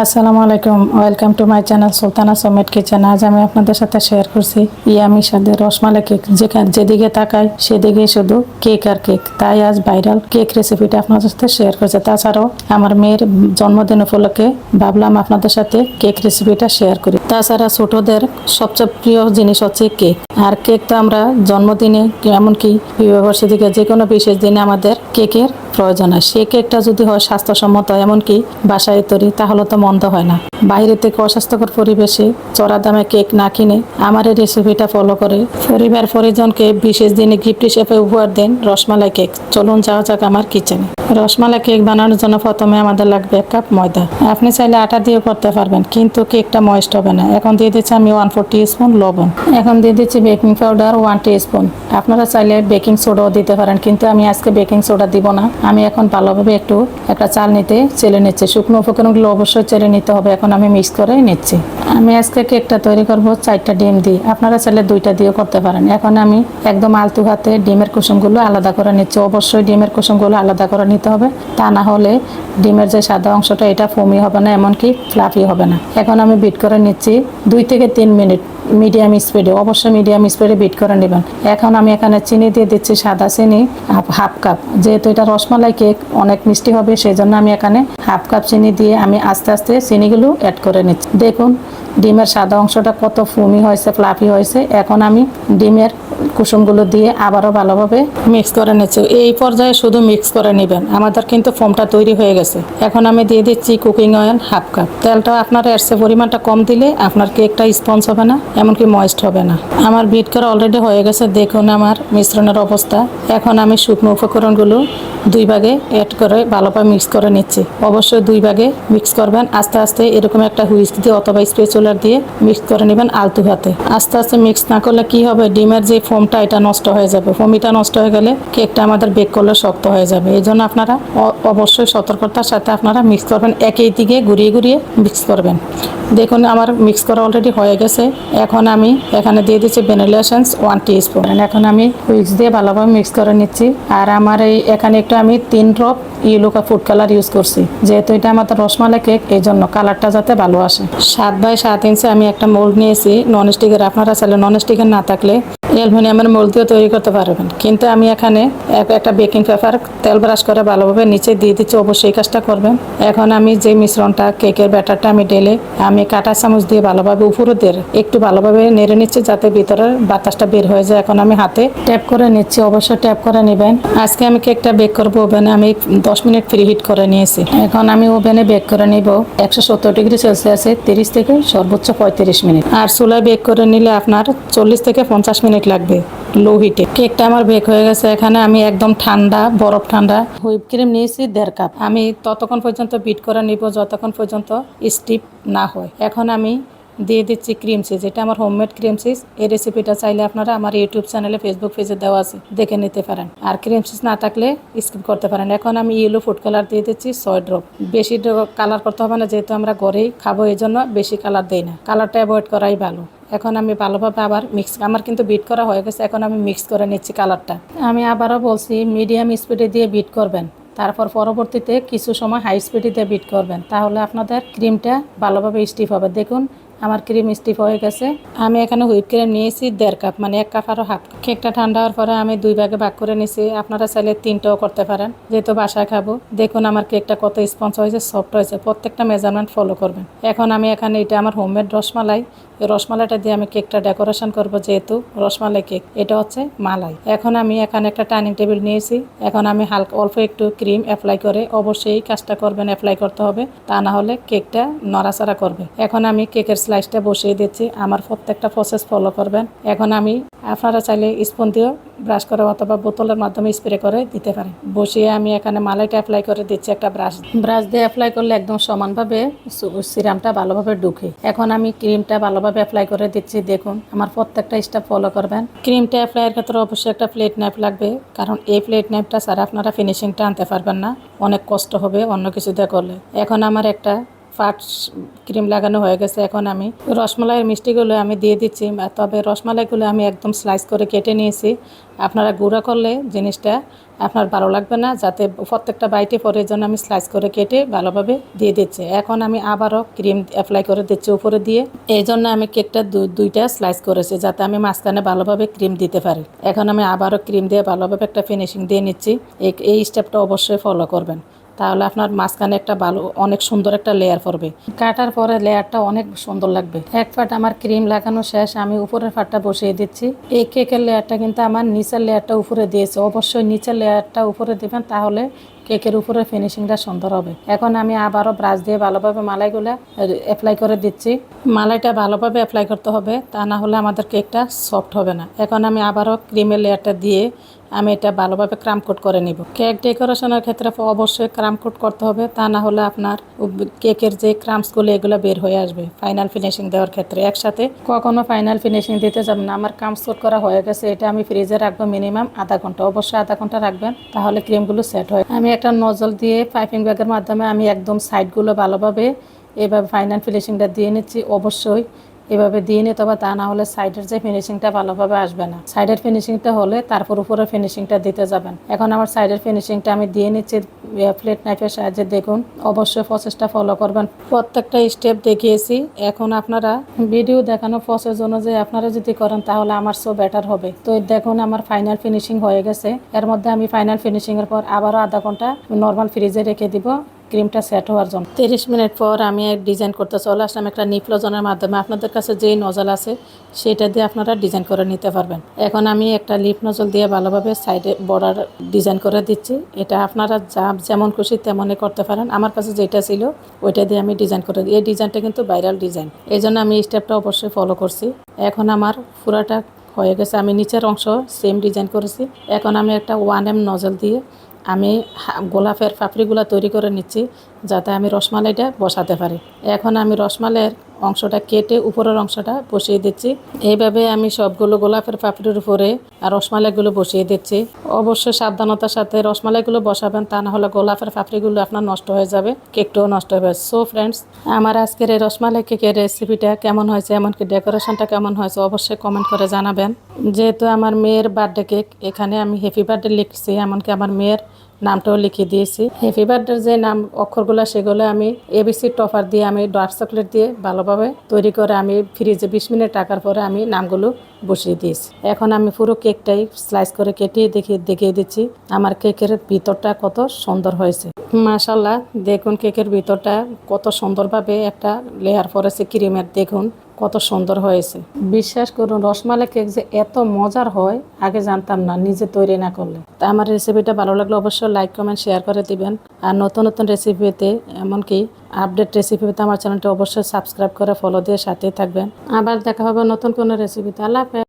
আসসালামু আলাইকুম, welcome to my channel Sultana সমেট কিচেন। আজ আমি আপনাদের সাথে শেয়ার করছি ইয়ামি স্বাদের রসমালাই কেক। যেদিকে তাকাই সেদিকে শুধু কেক আর কেক, তাই আজ ভাইরাল কেক রেসিপিটা আপনাদের সাথে শেয়ার করছি। তাছাড়াও আমার মেয়ের জন্মদিন উপলক্ষে ভাবলাম আপনাদের সাথে কেক রেসিপিটা শেয়ার করি। তাছাড়া ছোটদের সবচেয়ে প্রিয় জিনিস হচ্ছে কেক, আর কেক তো আমরা জন্মদিনে এমনকি বিবাহবার্ষিকীতে যে কোনো বিশেষ দিনে আমাদের কেকের প্রয়োজন হয়। সেই কেকটা যদি হয় স্বাস্থ্যসম্মত, এমনকি বাসায় তৈরি, তাহলে তো মন্দ হয় না। বাইরে থেকে অস্বাস্থ্যকর পরিবেশে চড়া দামে কেক না কিনে আমার এই রেসিপিটা ফলো করে পরিবার পরিজনকে বিশেষ দিনে গিফট হিসেবে উপহার দেন রসমালাই কেক। চলুন যাওয়া যাক আমার কিচেনে। রসমালাই কেক বানানোর জন্য প্রথমে আমাদের লাগবে 1 কাপ ময়দা। আপনি চাইলে আটা দিয়েও করতে পারবেন, কিন্তু কেকটা ময়েস্ট হবে না। এখন দিয়ে দিচ্ছি আমি 1/4 টিস্পুন লবণ। এখন দিয়ে দিচ্ছি বেকিং পাউডার 1 টিস্পুন। আপনারা চাইলে বেকিং সোডাও দিতে পারেন, কিন্তু আমি আজকে বেকিং সোডা দিব না। আমি এখন ভালোভাবে একটা চালনিতে চেলে নিচ্ছি। শুকনো উপকরণগুলো অবশ্যই চেলে নিতে হবে। এখন আমি মিক্স করে নিচ্ছি। আমি আজকে কেকটা তৈরি করব 4টা ডিম দিয়ে, আপনারা চাইলে 2টা দিয়েও করতে পারেন। এখন আমি একদম আলতু হাতে ডিমের কুসুমগুলো আলাদা করে নিচ্ছি। অবশ্যই ডিমের কুসুমগুলো আলাদা করে নিতে হবে, তা না হলে ডিমের যে সাদা অংশটা এটা ফোমি হবে না, এমনকি ফ্লাফি হবে না। এখন আমি বিট করে নিচ্ছি 2 থেকে 3 মিনিট মিডিয়াম স্পিডে। অবশ্যই মিডিয়াম স্পিডে বিট করে নেবেন। এখন আমি এখানে চিনি দিয়ে দিচ্ছি, সাদা চিনি 1/2 কাপ। যেহেতু এটা রসমালাই কেক অনেক মিষ্টি হবে, সেই জন্য আমি এখানে 1/2 কাপ চিনি দিয়ে আমি আস্তে আস্তে চিনিগুলো অ্যাড করে নিচ্ছি। দেখুন ডিমের সাদা অংশটা কত ফুমি হয়েছে, ফ্লাফি হয়েছে। এখন আমি ডিমের কুসুমগুলো দিয়ে আবারও ভালোভাবে মিক্স করে নিচ্ছি। এই পর্যায়ে শুধু মিক্স করে নেবেন, আমাদের কিন্তু ফোমটা তৈরি হয়ে গেছে। এখন আমি দিয়ে দিচ্ছি কুকিং অয়েল 1/2 কাপ। তেলটা আপনার এর চেয়ে পরিমাণটা কম দিলে আপনার কেকটা স্পঞ্জ হবে না, এমনকি ময়েস্ট হবে না। আমার বিট করা অলরেডি হয়ে গেছে। দেখুন আমার মিশ্রণের অবস্থা। এখন আমি শুকনো উপকরণগুলো 2 ভাগে অ্যাড করে ভালোভাবে মিক্স করে নিচ্ছি। অবশ্যই 2 ভাগে মিক্স করবেন। আস্তে আস্তে এরকম একটা হুইস্ক দিয়ে অথবা স্প্যাচুলার দিয়ে মিক্স করে নেবেন আলতু হাতে। আস্তে আস্তে মিক্স না করলে কি হবে, ডিমের যে ফোমটা এটা নষ্ট হয়ে যাবে। ফোমিটা নষ্ট হয়ে গেলে কেকটা আমাদের বেক করলে শক্ত হয়ে যাবে। এই জন্য আপনারা অবশ্যই সতর্কতার সাথে আপনারা মিক্স করবেন। একই দিকে ঘুরিয়ে ঘুরিয়ে মিক্স করবেন। দেখুন আমার মিক্স করা অলরেডি হয়ে গেছে। এখন আমি এখানে দিয়ে দিচ্ছি ভ্যানিলা এসেন্স 1 টিস্পুন। এখন আমি হুইস্ক দিয়ে ভালোভাবে মিক্স করে নিচ্ছি। আর আমার এখানে একটু আমি 3 drop yellow food colour use করছি, যেহেতু এটা আমাদের রসমালাই কেক, এই জন্য কালারটা যাতে ভালো আসে। 7x7 ইঞ্চি আমি একটা মোল্ড নিয়েছি ননস্টিকের। আপনারা চাইলে ননস্টিকের না থাকলে অ্যালুমিনিয়ামের মোল্ড দিয়ে তৈরি করতে পারবেন, কিন্তু আমি এখানে একটা বেকিং পেপার তেল ব্রাশ করে ভালোভাবে নিচে দিয়ে দিচ্ছি। অবশ্যই কাজটা করবেন। এখন আমি যে মিশ্রণটা কেকের ব্যাটারটা আমি ঢেলে আমি কাঁটা চামচ দিয়ে ভালোভাবে উপরে দিয়ে একটু ভালোভাবে নেড়ে নিচ্ছি, যাতে ভিতরের বাতাসটা বের হয়ে যায়। এখন আমি হাতে ট্যাপ করে নিচ্ছি। অবশ্যই ট্যাপ করে নেবেন। আজকে আমি কেকটা বেক করবো ওভেনে। আমি 10 মিনিট প্রি হিট করে নিয়েছি। এখন আমি ওভেনে বেক করে নিব 170 ডিগ্রি সেলসিয়াসে 30 থেকে সর্বোচ্চ 35 মিনিট। আর চুলায় বেক করে নিলে আপনার 40 থেকে 50 মিনিট লাগবে লো হিটে। কেকটা আমার বেক হয়ে গেছে। এখানে আমি একদম ঠান্ডা বরফ ঠান্ডা হুইপ ক্রিম নিয়েছি 1.5 কাপ। আমি ততক্ষণ পর্যন্ত বিট করে নিব যতক্ষণ পর্যন্ত স্টিপ না হয়। এখন আমি দিয়ে দিচ্ছি ক্রিম চিজ। এটা আমার হোমমেড ক্রিম চিজ। এই রেসিপিটা চাইলে আপনারা আমার ইউটিউব চ্যানেলে, ফেসবুক পেজে দেওয়া আছে, দেখে নিতে পারেন। আর ক্রিম চিজ না থাকলে স্কিপ করতে পারেন। এখন আমি ইয়েলো ফুড কালার দিয়ে দিচ্ছি 6 ড্রপ। বেশি কালার করতে হবে না, যেহেতু আমরা ঘরেই খাবো, এই জন্য বেশি কালার দেই না। কালারটা অ্যাভয়েড করাই ভালো। এখন আমি ভালোভাবে আবার আমার কিন্তু বিট করা হয়ে গেছে। এখন আমি মিক্স করে নিচ্ছি কালারটা। আমি আবারও বলছি মিডিয়াম স্পিডে দিয়ে বিট করবেন, তারপর পরবর্তীতে কিছু সময় হাই স্পিডে দিয়ে বিট করবেন, তাহলে আপনাদের ক্রিমটা ভালোভাবে স্টিফ হবে। দেখুন আমার ক্রিম স্টিফ হয়ে গেছে। আমি এখানে হুইপ ক্রিম নিয়েছি 1.5 কাপ, মানে 1 কাপ আরও হাফ। কেকটা ঠান্ডা হওয়ার পরে আমি 2 ভাগে ভাগ করে নিয়েছি। আপনারা চাইলে 3টাও করতে পারেন, যেহেতু বাসায় খাবো। দেখুন আমার কেকটা কত স্পঞ্জ হয়েছে, সফট হয়েছে। প্রত্যেকটা মেজারমেন্ট ফলো করবেন। এখন আমি এখানে এটা আমার হোমমেড রসমালাই, এই রসমালাইটা দিয়ে আমি কেকটা ডেকোরেশন করব, যেহেতু রসমালাই কেক, এটা হচ্ছে মালাই। এখন আমি এখানে একটা ডাইনিং টেবিল নিয়েছি। এখন আমি হালকা অল্প একটু ক্রিম অ্যাপ্লাই করে, অবশ্যই কাজটা করবেন, অ্যাপ্লাই করতে হবে, তা না হলে কেকটা নড়াচড়া করবে। এখন আমি কেকের স্লাইসটা বসিয়ে দিচ্ছি। আমার প্রত্যেকটা প্রসেস ফলো করবেন। এখন আমি আপনারা চাইলে স্পুন দিয়েও ব্রাশ করে অথবা বোতলের মাধ্যমে স্প্রে করে দিতে পারেন। বসিয়ে আমি এখানে মালাইটা অ্যাপ্লাই করে দিচ্ছি একটা ব্রাশ দিয়ে অ্যাপ্লাই করলে একদম সমানভাবে সিরামটা ভালোভাবে ঢুকে। এখন আমি ক্রিমটা ভালোভাবে অ্যাপ্লাই করে দিচ্ছি। দেখুন আমার প্রত্যেকটা স্টেপ ফলো করবেন। ক্রিমটা অ্যাপ্লাইয়ের ক্ষেত্রে অবশ্যই একটা প্লেট নাইফ লাগবে, কারণ এই প্লেট নাইফটা ছাড়া আপনারা ফিনিশিংটা আনতে পারবেন না, অনেক কষ্ট হবে অন্য কিছু দিয়ে করলে। এখন আমার একটা ফাট ক্রিম লাগানো হয়ে গেছে। এখন আমি রসমালাইয়ের মিষ্টিগুলো আমি দিয়ে দিচ্ছি, তবে রসমালাইগুলো আমি একদম স্লাইস করে কেটে নিয়েছি। আপনারা গুঁড়া করলে জিনিসটা আপনার ভালো লাগবে না, যাতে প্রত্যেকটা বাইটে পরে জন্য আমি স্লাইস করে কেটে ভালোভাবে দিয়ে দিচ্ছি। এখন আমি আবারও ক্রিম অ্যাপ্লাই করে দিচ্ছি উপরে দিয়ে। এই জন্য আমি কেকটা দুইটা স্লাইস করেছি, যাতে আমি মাঝখানে ভালোভাবে ক্রিম দিতে পারি। এখন আমি আবারও ক্রিম দিয়ে ভালোভাবে একটা ফিনিশিং দিয়ে নিচ্ছি। এই স্টেপটা অবশ্যই ফলো করবেন, তাহলে আপনার মাঝখানে একটা ভালো অনেক সুন্দর একটা লেয়ার পড়বে। কাটার পরে লেয়ারটা অনেক সুন্দর লাগবে। এক পাট আমার ক্রিম লাগানো শেষ, আমি উপরের পাটটা বসিয়ে দিচ্ছি। এই কেকের লেয়ারটা কিন্তু আমার নিচের লেয়ারটা উপরে দিয়েছে, অবশ্যই নিচের লেয়ারটা উপরে দিবেন, তাহলে কেকের উপরে ফিনিশিংটা সুন্দর হবে। এখন আমি আবারও ব্রাশ দিয়ে ভালোভাবে মালাইগুলো অ্যাপ্লাই করে দিচ্ছি। মালাইটা ভালোভাবে অ্যাপ্লাই করতে হবে, তা না হলে আমাদের কেকটা সফট হবে না। এখন আমি আবারও ক্রিমের লেয়ারটা দিয়ে আমি এটা ভালোভাবে ক্রাম কোট করে নিব। কেক ডেকোরেশনের ক্ষেত্রে অবশ্যই ক্রাম কোট করতে হবে, তা না হলে আপনার কেকের যে ক্রামসগুলো এগুলো বের হয়ে আসবে ফাইনাল ফিনিশিং দেওয়ার ক্ষেত্রে। একসাথে কখনো ফাইনাল ফিনিশিং দিতে যাবেন না। আমার ক্রামস কোট করা হয়ে গেছে, এটা আমি ফ্রিজে রাখবো মিনিমাম আধা ঘন্টা। অবশ্যই আধা ঘন্টা রাখবেন, তাহলে ক্রিমগুলো সেট হয়। আমি একটা নজল দিয়ে পাইপিং ব্যাগের মাধ্যমে আমি একদম সাইডগুলো ভালোভাবে এভাবে ফাইনাল ফিনিশিংটা দিয়ে নিচ্ছি। অবশ্যই এভাবে দিয়ে নিতে হবে, তা না হলে সাইডের যে ফিনিশিংটা ভালোভাবে আসবে না। সাইডের ফিনিশিংটা হলে তারপর উপরে ফিনিশিংটা দিতে যাবেন। এখন আমার সাইডের ফিনিশিংটা আমি দিয়ে নিচ্ছি প্লেট নাইফের সাহায্যে। দেখুন, অবশ্যই প্রসেসটা ফলো করবেন, প্রত্যেকটা স্টেপ দেখিয়েছি। এখন আপনারা ভিডিও দেখানো প্রসেস অনুযায়ী আপনারা যদি করেন তাহলে আমার সো বেটার হবে। তো দেখুন, আমার ফাইনাল ফিনিশিং হয়ে গেছে। এর মধ্যে আমি ফাইনাল ফিনিশিংয়ের পর আবারও আধা ঘন্টা নর্মাল ফ্রিজে রেখে দিব ক্রিমটা সেট হওয়ার জন্য। 30 মিনিট পর আমি এক ডিজাইন করতে চলে আসলাম একটা নিপলজনের মাধ্যমে। আপনাদের কাছে যেই নজল আছে সেটা দিয়ে আপনারা ডিজাইন করে নিতে পারবেন। এখন আমি একটা লিপ নজল দিয়ে ভালোভাবে সাইডে বর্ডার ডিজাইন করে দিচ্ছি। এটা আপনারা যেমন খুশি তেমনই করতে পারেন। আমার কাছে যেটা ছিল ওইটা দিয়ে আমি ডিজাইন করে দিই। এই ডিজাইনটা কিন্তু ভাইরাল ডিজাইন, এই জন্য আমি এই স্টেপটা অবশ্যই ফলো করছি। এখন আমার পুরাটা হয়ে গেছে। আমি নিচের অংশ সেম ডিজাইন করেছি। এখন আমি একটা 1M নজল দিয়ে আমি গোলাপের পাপড়িগুলো তৈরি করে নিচ্ছি, যাতে আমি রসমালাইটা বসাতে পারি। এখন আমি রসমালাইয়ের অংশটা কেটে উপরের অংশটা বসিয়ে দিচ্ছি। এইভাবে আমি সবগুলো গোলাপের পাপড়ির উপরে আর রসমালাইগুলো বসিয়ে দিচ্ছি। অবশ্যই সাবধানতার সাথে রসমালাইগুলো বসাবেন, তা না হলে গোলাপের পাপড়িগুলো আপনার নষ্ট হয়ে যাবে, কেকটাও নষ্ট হবে। সো ফ্রেন্ডস, আমার আজকের এই রসমালাই কেকের রেসিপিটা কেমন হয়েছে, এমনকি ডেকোরেশনটা কেমন হয়েছে অবশ্যই কমেন্ট করে জানাবেন। যেহেতু আমার মেয়ের বার্থডে কেক, এখানে আমি হ্যাপি বার্থডে লিখছি, এমনকি আমার মেয়ের নামটাও লিখে দিয়েছি। হ্যাপি বার্থডের যে নাম অক্ষরগুলো সেগুলো আমি এবিসি টপার দিয়ে আমি ডার্ক চকলেট দিয়ে ভালোভাবে তৈরি করে আমি ফ্রিজে 20 মিনিট রাখার পরে আমি নামগুলো বসিয়ে দিয়েছি। এখন আমি পুরো কেকটাই স্লাইস করে কেটে দেখিয়ে দিচ্ছি আমার কেকের ভিতরটা কত সুন্দর হয়েছে। মাশাআল্লাহ, দেখুন কেকের ভিতরটা কত সুন্দরভাবে একটা লেয়ার পড়েছে ক্রিমের। দেখুন কত সুন্দর হয়েছে। বিশ্বাস করুন, রসমালাই কেক যে এত মজার হয় আগে জানতাম না, নিজে তৈরি না করলে। তা আমার রেসিপিটা ভালো লাগলে অবশ্যই লাইক কমেন্ট শেয়ার করে দিবেন। আর নতুন নতুন রেসিপি পেতে, এমনকি আপডেট রেসিপি পেতে আমার চ্যানেলটা অবশ্যই সাবস্ক্রাইব করে ফলো দিয়ে সাথেই থাকবেন। আবার দেখা হবে নতুন কোনো রেসিপিতে। আল্লাহ হাফেজ।